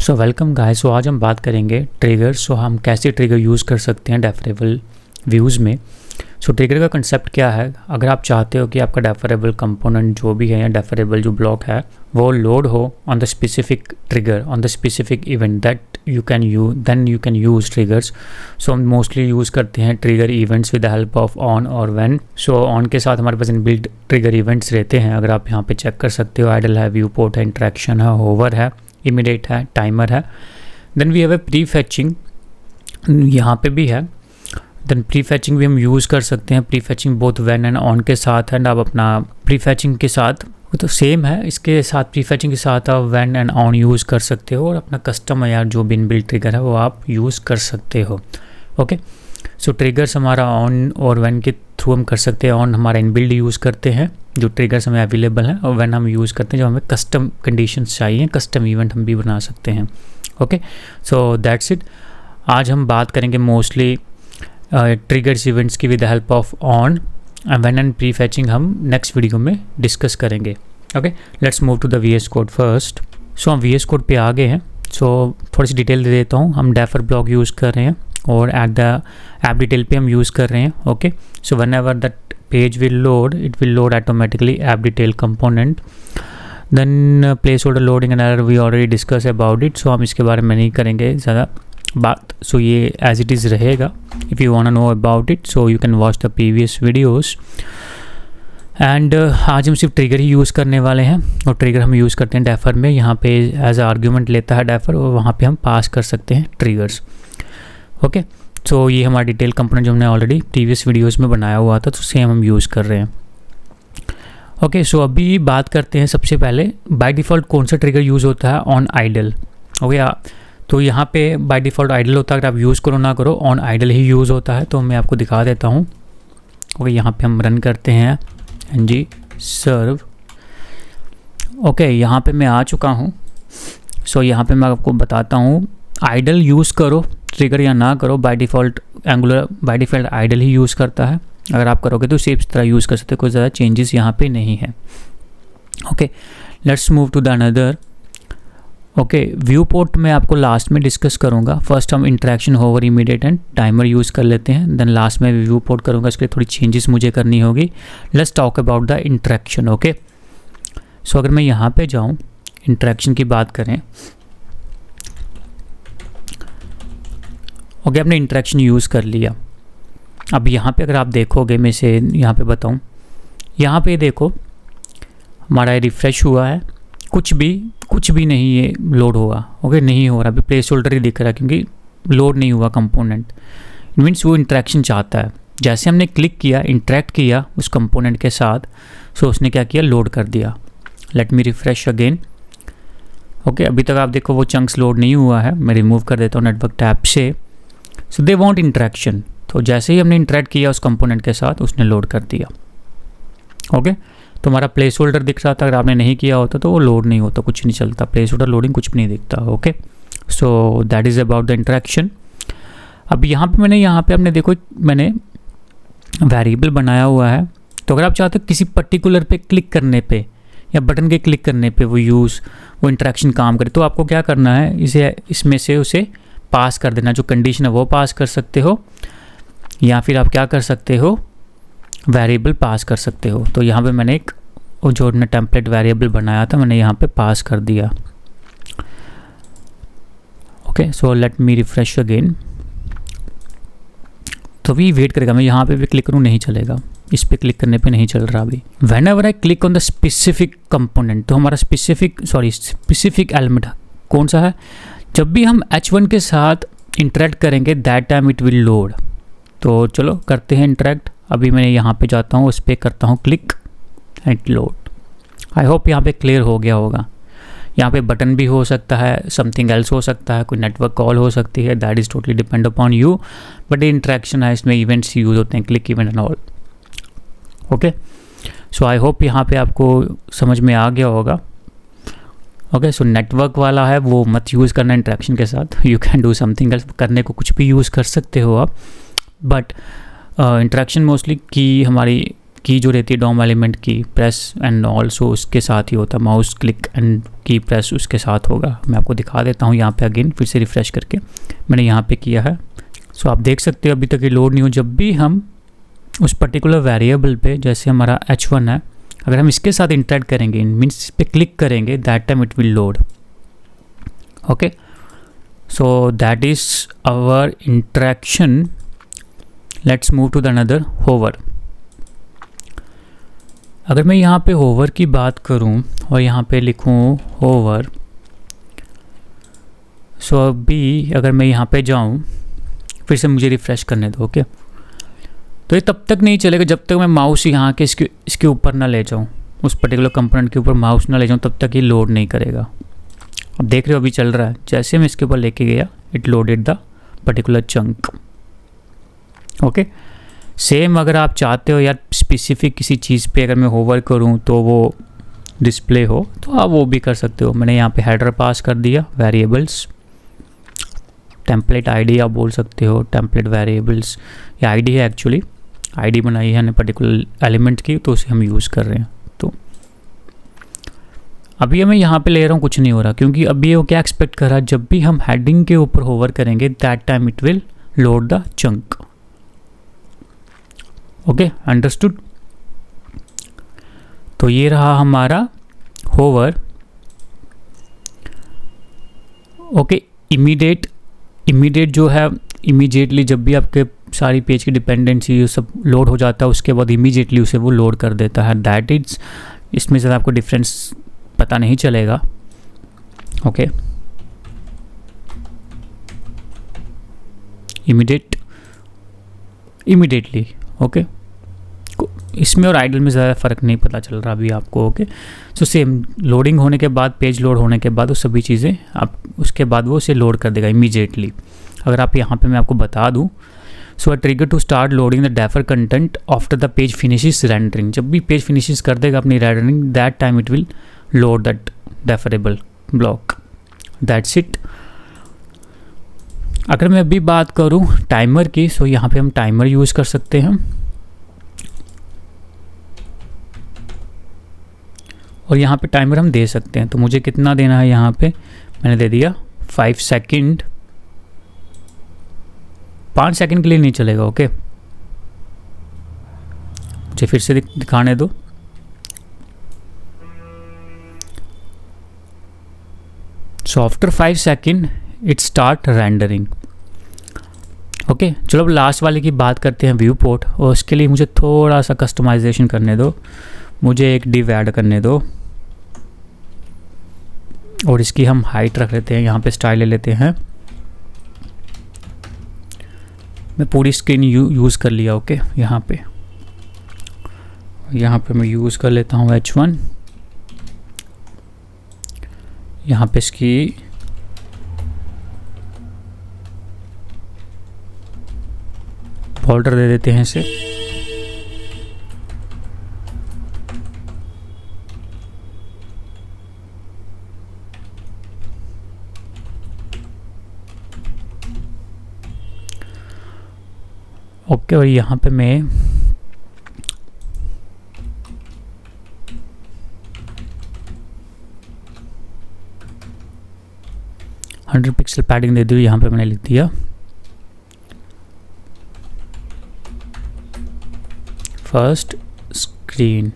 So welcome guys. सो आज हम बात करेंगे ट्रिगर। सो हम कैसे ट्रिगर यूज़ कर सकते हैं डेफरेबल व्यूज़ में। सो ट्रिगर का कंसेप्ट क्या है, अगर आप चाहते हो कि आपका डेफरेबल कंपोनेंट जो भी है या डेफरेबल जो ब्लॉक है वो लोड हो on the specific trigger, on the specific event that you can use triggers. So हम मोस्टली यूज़ करते हैं trigger events with the help of on और व्हेन। सो ऑन के साथ हमारे पास इनबिल्ट ट्रिगर इवेंट्स रहते हैं, अगर आप यहाँ पे चेक कर सकते हो। आइडल है, व्यू पोर्ट है, इंटरेक्शन है, होवर है, इमीडिएट है, टाइमर है। Then we have a prefetching, यहाँ पे भी है। देन प्री फैचिंग भी हम यूज़ कर सकते हैं। Pre फैचिंग both when and on के साथ है। आप अपना प्री फैचिंग के साथ वो तो सेम है, इसके साथ प्री फैचिंग के साथ आप व्हेन एंड ऑन यूज़ कर सकते हो और अपना कस्टम या जो भी इनबिल्ट ट्रिगर है वो आप यूज़ कर सकते हो। ओके, सो ट्रिगर्स हमारा ऑन और व्हेन के थ्रू हम कर सकते हैं। ऑन हमारा इनबिल्ट यूज़ करते हैं जो ट्रिगर्स हमें अवेलेबल हैं, और व्हेन हम यूज़ करते हैं जो हमें कस्टम कंडीशंस चाहिए, कस्टम इवेंट हम भी बना सकते हैं। Okay, so that's it. आज हम बात करेंगे मोस्टली ट्रिगर्स इवेंट्स की with help of on when and prefetching हम नेक्स्ट वीडियो में डिस्कस करेंगे। Okay, let's move to the VS code first. So हम VS कोड पे आ गए हैं। सो थोड़ी सी डिटेल दे देता हूँ। हम डेफर ब्लॉक यूज़ कर रहे हैं और एट द ऐप डिटेल पे हम यूज़ कर रहे हैं। Okay, so when ever that page will load, it will load automatically app detail component. Then placeholder loading and error we already discussed about it, so हम इसके बारे में नहीं करेंगे ज़्यादा बात। सो ये as it is रहेगा। if you wanna know about it so you can watch the previous videos। And आज हम सिर्फ ट्रिगर ही यूज़ करने वाले हैं, और ट्रिगर हम यूज़ करते हैं डेफर में। यहाँ पे एज आर्ग्यूमेंट लेता है डेफर, और वहाँ पे हम पास कर सकते हैं ट्रिगर्स। ओके, सो ये हमारा डिटेल कंपोनेंट जो हमने ऑलरेडी प्रीवियस वीडियोस में बनाया हुआ था, तो सेम हम यूज़ कर रहे हैं। ओके, सो अभी बात करते हैं सबसे पहले बाय डिफ़ॉल्ट कौन सा ट्रिगर यूज़ होता है ऑन आइडल। ओके, तो यहाँ पे बाय डिफ़ॉल्ट आइडल होता है, अगर आप यूज़ करो ना करो ऑन आइडल ही यूज़ होता है। तो मैं आपको दिखा देता हूँ। ओके, यहाँ पे हम रन करते हैं ng सर्व। ओके, यहाँ पे मैं आ चुका हूँ। सो यहाँ पे मैं आपको बताता हूँ, आइडल यूज़ करो ट्रिगर या ना करो, by default Angular by default idle ही यूज़ करता है। अगर आप करोगे तो सेम तरह यूज़ कर सकते हो, कोई ज़्यादा चेंजेस यहाँ पे नहीं है। Okay, let's move to the another. Okay, viewport में आपको लास्ट में डिस्कस करूँगा। फर्स्ट हम interaction, hover, immediate and timer use कर लेते हैं। देन लास्ट में व्यू पोर्ट करूँगा, इसके लिए थोड़ी चेंजेस मुझे करनी होगी। Let's talk about the interaction. Okay, so अगर मैं यहाँ पे जाऊँ, इंटरेक्शन की बात करें। ओके, आपने इंटरेक्शन यूज़ कर लिया। अब यहाँ पे अगर आप देखोगे, मैं से यहाँ पे बताऊँ, यहाँ पे देखो हमारा रिफ़्रेश हुआ है, कुछ भी नहीं ये लोड हुआ। ओके, नहीं हो रहा, अभी प्लेस होल्डर ही दिख रहा है क्योंकि लोड नहीं हुआ कंपोनेंट। मीन्स वो इंटरेक्शन चाहता है। जैसे हमने क्लिक किया, इंटरेक्ट किया उस कंपोनेंट के साथ, सो उसने क्या किया, लोड कर दिया। Let me refresh again. Okay, अभी तक आप देखो वो चंक्स लोड नहीं हुआ है। मैं रिमूव कर देता हूँ नेटवर्क टैब से। सो दे वांट इंटरेक्शन, तो जैसे ही हमने इंटरेक्ट किया उस कंपोनेंट के साथ, उसने लोड कर दिया। ओके, तो हमारा प्लेस होल्डर दिख रहा था, अगर आपने नहीं किया होता तो वो लोड नहीं होता, कुछ नहीं चलता, प्लेस होल्डर लोडिंग कुछ भी नहीं दिखता। Okay, so that is about the interaction. अब यहाँ पे हमने देखो मैंने वेरिएबल बनाया हुआ है। तो अगर आप चाहते हो किसी पर्टिकुलर पे क्लिक करने पे या बटन के क्लिक करने पे वो इंटरेक्शन काम करे, तो आपको क्या करना है, इसमें से उसे पास कर देना। जो कंडीशन है वो पास कर सकते हो, या फिर आप क्या कर सकते हो, वेरिएबल पास कर सकते हो। तो यहाँ पे मैंने एक जो टेम्पलेट वेरिएबल बनाया था, मैंने यहाँ पे पास कर दिया। Okay, so let me refresh again. तो भी वेट करेगा, मैं यहाँ पे भी क्लिक करूँ नहीं चलेगा, इस पे क्लिक करने पे नहीं चल रहा अभी। When ever I click on the specific component, तो हमारा स्पेसिफिक एलिमेंट कौन सा है, जब भी हम H1 के साथ इंटरेक्ट करेंगे that time it will load. तो चलो करते हैं इंटरेक्ट। अभी मैं यहाँ पे जाता हूँ, उस पर करता हूँ click and load. I hope यहाँ पे क्लियर हो गया होगा। यहाँ पे बटन भी हो सकता है, समथिंग एल्स हो सकता है, कोई नेटवर्क कॉल हो सकती है, that is totally depend upon you. But ये इंटरेक्शन है, इसमें इवेंट्स यूज होते हैं, click event and all. Okay, so I hope यहाँ पे आपको समझ में आ गया होगा। ओके, सो नेटवर्क वाला है वो मत यूज़ करना इंटरेक्शन के साथ। You can do something else, करने को कुछ भी यूज़ कर सकते हो आप, बट इंटरेक्शन मोस्टली की हमारी की जो रहती है डॉम एलिमेंट की प्रेस एंड ऑल्सो उसके साथ ही होता है, माउस क्लिक एंड की प्रेस उसके साथ होगा। मैं आपको दिखा देता हूँ यहाँ पे अगेन फिर से रिफ़्रेश करके, मैंने यहाँ पे किया है। सो आप देख सकते हो अभी तक ये लोड नहीं हो। जब भी हम उस पर्टिकुलर वेरिएबल पे, जैसे हमारा h1 है, अगर हम इसके साथ इंटरेक्ट करेंगे मीन्स इस पे क्लिक करेंगे, that time it will load. Okay, so that is our interaction. Let's move to the another, hover. अगर मैं यहाँ पे होवर की बात करूँ और यहाँ पे लिखूँ होवर, सो अभी अगर मैं यहाँ पे जाऊँ, फिर से मुझे रिफ़्रेश करने दो। ओके, तो ये तब तक नहीं चलेगा जब तक मैं माउस यहाँ के इसके ऊपर ना ले जाऊँ, उस पर्टिकुलर कंपोनेंट के ऊपर माउस ना ले जाऊँ, तब तक ये लोड नहीं करेगा। अब देख रहे हो अभी चल रहा है, जैसे मैं इसके ऊपर लेके गया it loaded the particular chunk. Okay, same अगर आप चाहते हो यार स्पेसिफिक किसी चीज़ पे अगर मैं होवर करूँ तो वो डिस्प्ले हो, तो आप वो भी कर सकते हो। मैंने यहाँ पे हेडर पास कर दिया, वेरिएबल्स, टेम्पलेट आईडी आप बोल सकते हो, टेम्पलेट वेरिएबल्स, या आईडी है एक्चुअली, आईडी बनाई है हमने पर्टिकुलर एलिमेंट की, तो उसे हम यूज़ कर रहे हैं। तो अभी मैं यहाँ पे ले रहा हूँ, कुछ नहीं हो रहा, क्योंकि अभी वो क्या एक्सपेक्ट कर रहा है, जब भी हम हेडिंग के ऊपर होवर करेंगे that time it will load the chunk. Okay, understood. तो ये रहा हमारा होवर। ओके, इमीडिएट जो है, इमीडिएटली जब भी आपके सारी पेज की डिपेंडेंसी ये सब लोड हो जाता है, उसके बाद इमीडिएटली उसे वो लोड कर देता है। दैट इज, इसमें ज़्यादा आपको डिफरेंस पता नहीं चलेगा। Okay, immediately. ओके, इसमें और आइडल में ज़्यादा फ़र्क नहीं पता चल रहा अभी आपको। ओके, सो सेम लोडिंग होने के बाद, पेज लोड होने के बाद वो सभी चीज़ें आप उसके बाद वो उसे लोड कर देगा इमीडिएटली। अगर आप यहाँ पे मैं आपको बता दूँ, so a trigger to start loading the defer content after the page finishes rendering. जब भी पेज फिनिशेस कर देगा अपनी rendering, that time it will load that deferrable block. That's it. अगर मैं अभी बात करूँ टाइमर की, सो यहाँ पे हम टाइमर यूज़ कर सकते हैं, और यहाँ पे टाइमर हम दे सकते हैं। तो मुझे कितना देना है, यहाँ पे मैंने दे दिया 5 सेकंड। 5 सेकंड के लिए नहीं चलेगा। ओके, मुझे फिर से दिखाने दो। So after 5 second it start rendering. Okay, चलो अब लास्ट वाले की बात करते हैं, व्यू पोर्ट। और उसके लिए मुझे थोड़ा सा कस्टमाइजेशन करने दो, मुझे एक डिव ऐड करने दो, और इसकी हम हाइट रख लेते हैं, यहाँ पे स्टाइल ले लेते हैं। मैं पूरी स्क्रीन यूज़ कर लिया। ओके, यहाँ पे मैं यूज़ कर लेता हूँ H1। यहाँ पे इसकी बॉर्डर दे देते हैं इसे। ओके, और यहाँ पे मैं $100 पिक्सल पैडिंग दे दी। यहाँ पे मैंने लिख दिया फर्स्ट स्क्रीन।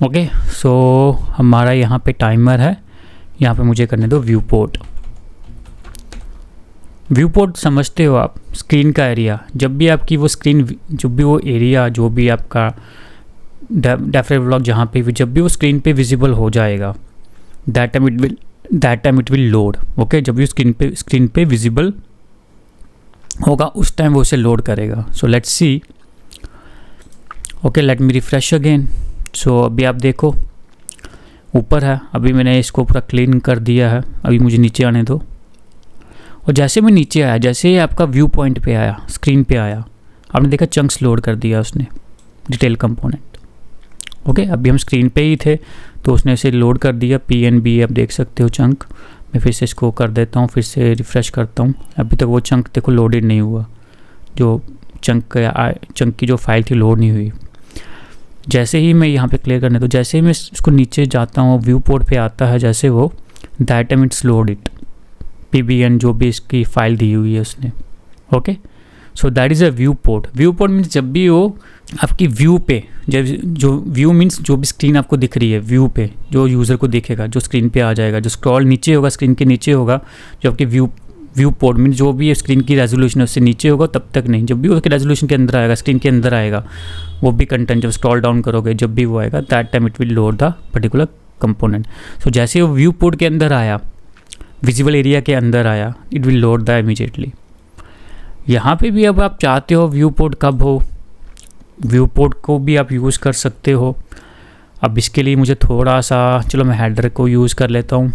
ओके, सो हमारा यहाँ पे टाइमर है, यहाँ पे मुझे करने दो व्यू पोर्ट। व्यू पोर्ट समझते हो आप, स्क्रीन का एरिया। जब भी आपकी वो स्क्रीन, जब भी वो एरिया, जो भी आपका डेफरेबल ब्लॉक जहाँ पे भी, जब भी वो स्क्रीन पे विजिबल हो जाएगा, that time it will load. Okay, जब भी स्क्रीन पे विजिबल होगा उस टाइम वो उसे लोड करेगा। So let's see. Okay, let me refresh again. So अभी आप देखो ऊपर है, अभी मैंने इसको पूरा क्लीन कर दिया है। अभी मुझे नीचे आने दो, और जैसे मैं नीचे आया, जैसे ही आपका व्यू पॉइंट पे आया, स्क्रीन पे आया, आपने देखा चंक्स लोड कर दिया उसने, डिटेल कंपोनेंट। ओके, अभी हम स्क्रीन पे ही थे तो उसने इसे लोड कर दिया, PNB आप देख सकते हो चंक। मैं फिर से इसको कर देता हूँ, फिर से रिफ़्रेश करता हूँ। अभी तक वो चंक देखो लोडेड नहीं हुआ, जो चंक की जो फाइल थी लोड नहीं हुई। जैसे ही मैं यहाँ पे क्लियर करने तो जैसे ही मैं इसको नीचे जाता हूँ व्यू पोर्ट पे आता है जैसे वो that time it's load it PBN जो भी इसकी फ़ाइल दी हुई है उसने। Okay, so that is a view port. View port means जब भी वो आपकी व्यू पे, जब जो व्यू मीन्स जो भी स्क्रीन आपको दिख रही है व्यू पे, जो यूज़र को दिखेगा, जो स्क्रीन पे आ जाएगा, जो स्क्रॉल नीचे होगा स्क्रीन के नीचे होगा, जो आपकी व्यू पोर्ट मीन्स जो भी स्क्रीन की रेजोल्यूशन है उससे नीचे होगा तब तक नहीं, जब भी उसके रेजोल्यूशन के अंदर आएगा, स्क्रीन के अंदर आएगा वो भी कंटेंट, जब स्क्रॉल डाउन करोगे जब भी वो आएगा that time it will load the particular component. So जैसे वो व्यू पोर्ट के अंदर आया, विजिबल एरिया के अंदर आया, it will load the immediately. यहाँ पे भी अब आप चाहते हो व्यू पोर्ट कब हो, व्यू पोर्ट को भी आप यूज़ कर सकते हो। अब इसके लिए मुझे थोड़ा सा, चलो मैं हेडर को यूज़ कर लेता हूँ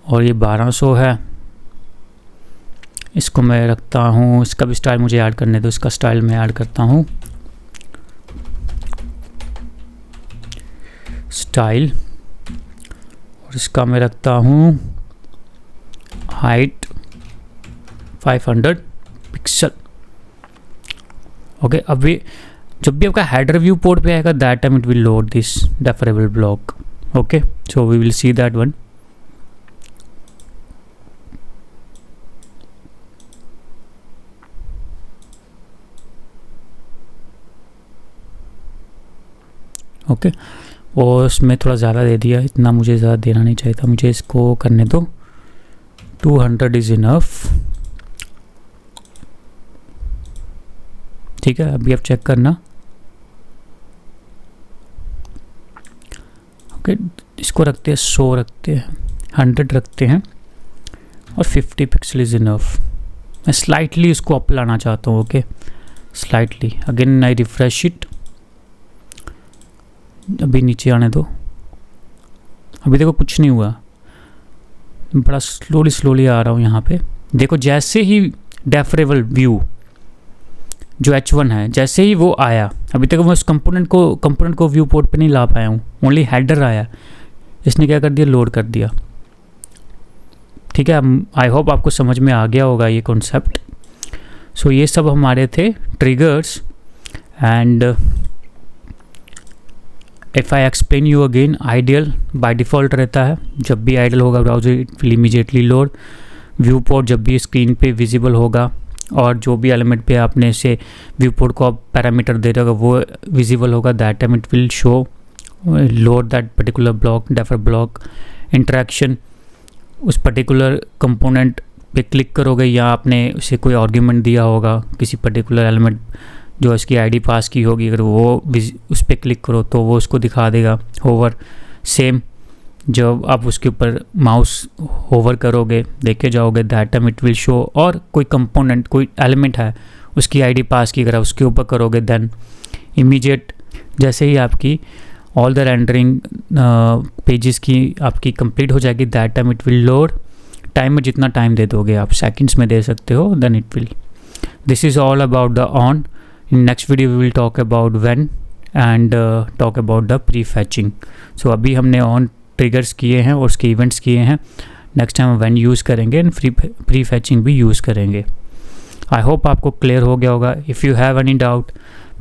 और ये 1200 है, इसको मैं रखता हूँ। इसका भी स्टाइल मुझे ऐड करने दो, इसका स्टाइल मैं ऐड करता हूँ स्टाइल, और इसका मैं रखता हूँ हाइट 500 पिक्सल। ओके, अभी जब भी आपका हेडर व्यू पोर्ट पे आएगा that time it will load this deferrable block. Okay, so we will see that one. Okay, और उसमें थोड़ा ज़्यादा दे दिया, इतना मुझे ज़्यादा देना नहीं चाहिए था, मुझे इसको करने दो 200 इज़ इनफ। ठीक है, अभी आप चेक करना। ओके, इसको रखते हैं 100 रखते हैं, 100 रखते हैं और 50 पिक्सल इज़ इनफ। मैं स्लाइटली इसको अप लाना चाहता हूँ। Okay, slightly, again I refresh it, अभी नीचे आने दो। अभी देखो कुछ नहीं हुआ, बड़ा स्लोली आ रहा हूँ यहाँ पे। देखो जैसे ही डेफरेबल व्यू जो H1 है जैसे ही वो आया, अभी तक मैं उस कंपोनेंट को व्यू पोर्ट पे नहीं ला पाया हूँ, ओनली हेडर आया, इसने क्या कर दिया, लोड कर दिया। ठीक है, आई होप आपको समझ में आ गया होगा ये कॉन्सेप्ट। सो ये सब हमारे थे triggers, and if I explain you again, ideal by default रहता है, जब भी आइडियल होगा browser it will immediately load. View port जब भी स्क्रीन पे विजिबल होगा और जो भी एलिमेंट पे आपने से व्यू पोर्ट को आप पैरामीटर दे रहे होगा वो विजिबल होगा, that time it will show load that particular block, defer block interaction. उस पर्टिकुलर कंपोनेंट पे क्लिक करोगे या आपने उसे कोई आर्ग्यूमेंट दिया होगा किसी पर्टिकुलर एलिमेंट जो इसकी आईडी पास की होगी, अगर वो उस पर क्लिक करो तो वो उसको दिखा देगा होवर। सेम जब आप उसके ऊपर माउस होवर करोगे देखे जाओगे that time it will show. और कोई कंपोनेंट कोई एलिमेंट है उसकी आईडी पास की अगर उसके ऊपर करोगे देन इमीडिएट जैसे ही आपकी ऑल द रेंडरिंग पेजेस की आपकी कंप्लीट हो जाएगी that time it will load. Time में जितना टाइम दे दोगे आप सेकंड्स में दे सकते हो, then it will. This is all about the on. In next video we will talk about when and talk about the prefetching. So अभी हमने ऑन ट्रिगर्स किए हैं और उसके इवेंट्स किए हैं, नेक्स्ट टाइम व्हेन यूज़ करेंगे and pre फैचिंग भी यूज़ करेंगे। आई होप आपको क्लियर हो गया होगा। If you have any doubt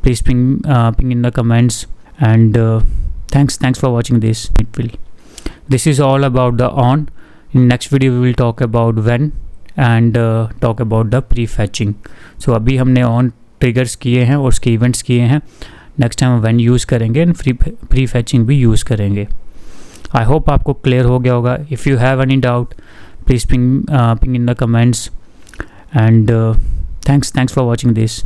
please ping in the comments and thanks for watching this. This is all about the on. In next video we will talk about when and talk about the prefetching. So अभी हमने on triggers किए हैं और उसके events किए हैं, next time when use करेंगे and prefetching भी use करेंगे। I hope आपको clear हो गया होगा। If you have any doubt please ping in the comments and thanks for watching this.